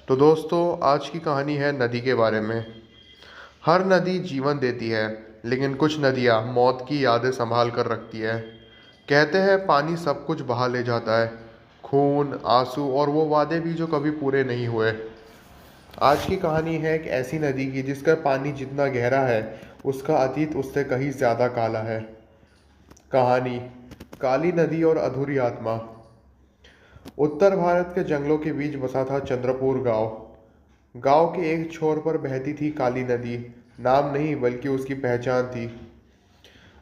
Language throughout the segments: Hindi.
तो दोस्तों, आज की कहानी है नदी के बारे में। हर नदी जीवन देती है, लेकिन कुछ नदियाँ मौत की यादें संभाल कर रखती है। कहते हैं पानी सब कुछ बहा ले जाता है, खून, आंसू और वो वादे भी जो कभी पूरे नहीं हुए। आज की कहानी है एक ऐसी नदी की जिसका पानी जितना गहरा है, उसका अतीत उससे कहीं ज़्यादा काला है। कहानी काली नदी और अधूरी आत्मा। उत्तर भारत के जंगलों के बीच बसा था चंद्रपुर गांव। गांव के एक छोर पर बहती थी काली नदी। नाम नहीं बल्कि उसकी पहचान थी।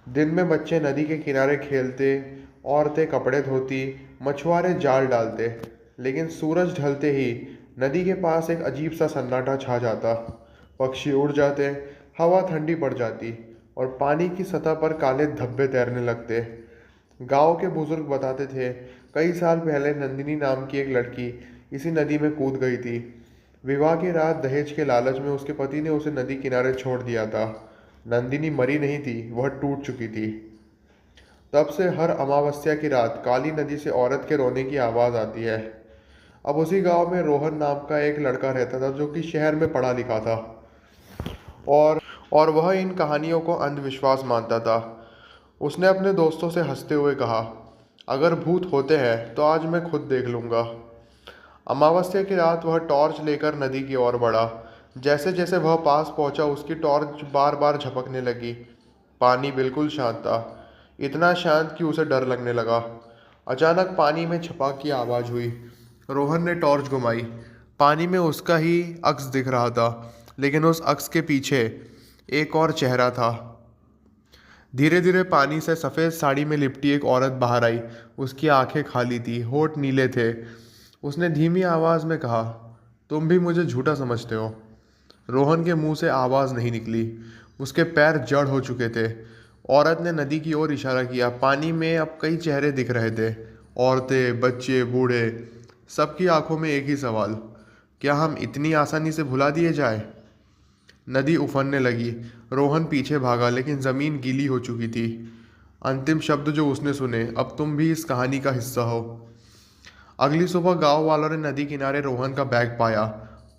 दिन में बच्चे नदी के किनारे खेलते, औरतें कपड़े धोती, मछुआरे जाल डालते। लेकिन सूरज ढलते ही नदी के पास एक अजीब सा सन्नाटा छा जाता। पक्षी उड़ जाते, हवा ठंडी पड़ जाती और पानी की सतह पर काले धब्बे तैरने लगते। गांव के बुजुर्ग बताते थे, कई साल पहले नंदिनी नाम की एक लड़की इसी नदी में कूद गई थी। विवाह की रात दहेज के लालच में उसके पति ने उसे नदी किनारे छोड़ दिया था। नंदिनी मरी नहीं थी, वह टूट चुकी थी। तब से हर अमावस्या की रात काली नदी से औरत के रोने की आवाज़ आती है। अब उसी गांव में रोहन नाम का एक लड़का रहता था जो कि शहर में पढ़ा लिखा था, और और वह इन कहानियों को अंधविश्वास मानता था। उसने अपने दोस्तों से हंसते हुए कहा, अगर भूत होते हैं तो आज मैं खुद देख लूँगा। अमावस्या की रात वह टॉर्च लेकर नदी की ओर बढ़ा। जैसे जैसे वह पास पहुंचा, उसकी टॉर्च बार बार झपकने लगी। पानी बिल्कुल शांत था, इतना शांत कि उसे डर लगने लगा। अचानक पानी में छपाक की आवाज़ हुई। रोहन ने टॉर्च घुमाई। पानी में उसका ही अक्स दिख रहा था, लेकिन उस अक्स के पीछे एक और चेहरा था। धीरे धीरे पानी से सफ़ेद साड़ी में लिपटी एक औरत बाहर आई। उसकी आंखें खाली थी, होठ नीले थे। उसने धीमी आवाज़ में कहा, तुम भी मुझे झूठा समझते हो? रोहन के मुंह से आवाज़ नहीं निकली। उसके पैर जड़ हो चुके थे। औरत ने नदी की ओर इशारा किया। पानी में अब कई चेहरे दिख रहे थे, औरतें, बच्चे, बूढ़े। सबकी आंखों में एक ही सवाल, क्या हम इतनी आसानी से भुला दिए जाए? नदी उफनने लगी। रोहन पीछे भागा, लेकिन ज़मीन गीली हो चुकी थी। अंतिम शब्द जो उसने सुने, अब तुम भी इस कहानी का हिस्सा हो। अगली सुबह गांव वालों ने नदी किनारे रोहन का बैग पाया।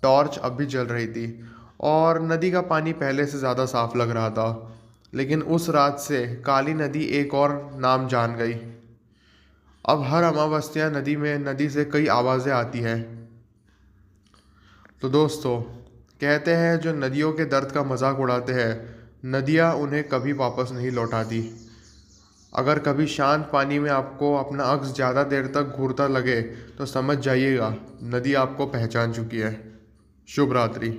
टॉर्च अब भी जल रही थी और नदी का पानी पहले से ज़्यादा साफ लग रहा था। लेकिन उस रात से काली नदी एक और नाम जान गई। अब हर अमावस्या नदी से कई आवाज़ें आती हैं। तो दोस्तों, कहते हैं जो नदियों के दर्द का मजाक उड़ाते हैं, नदियाँ उन्हें कभी वापस नहीं लौटाती। अगर कभी शांत पानी में आपको अपना अक्स ज़्यादा देर तक घूरता लगे तो समझ जाइएगा, नदी आपको पहचान चुकी है। शुभ रात्रि।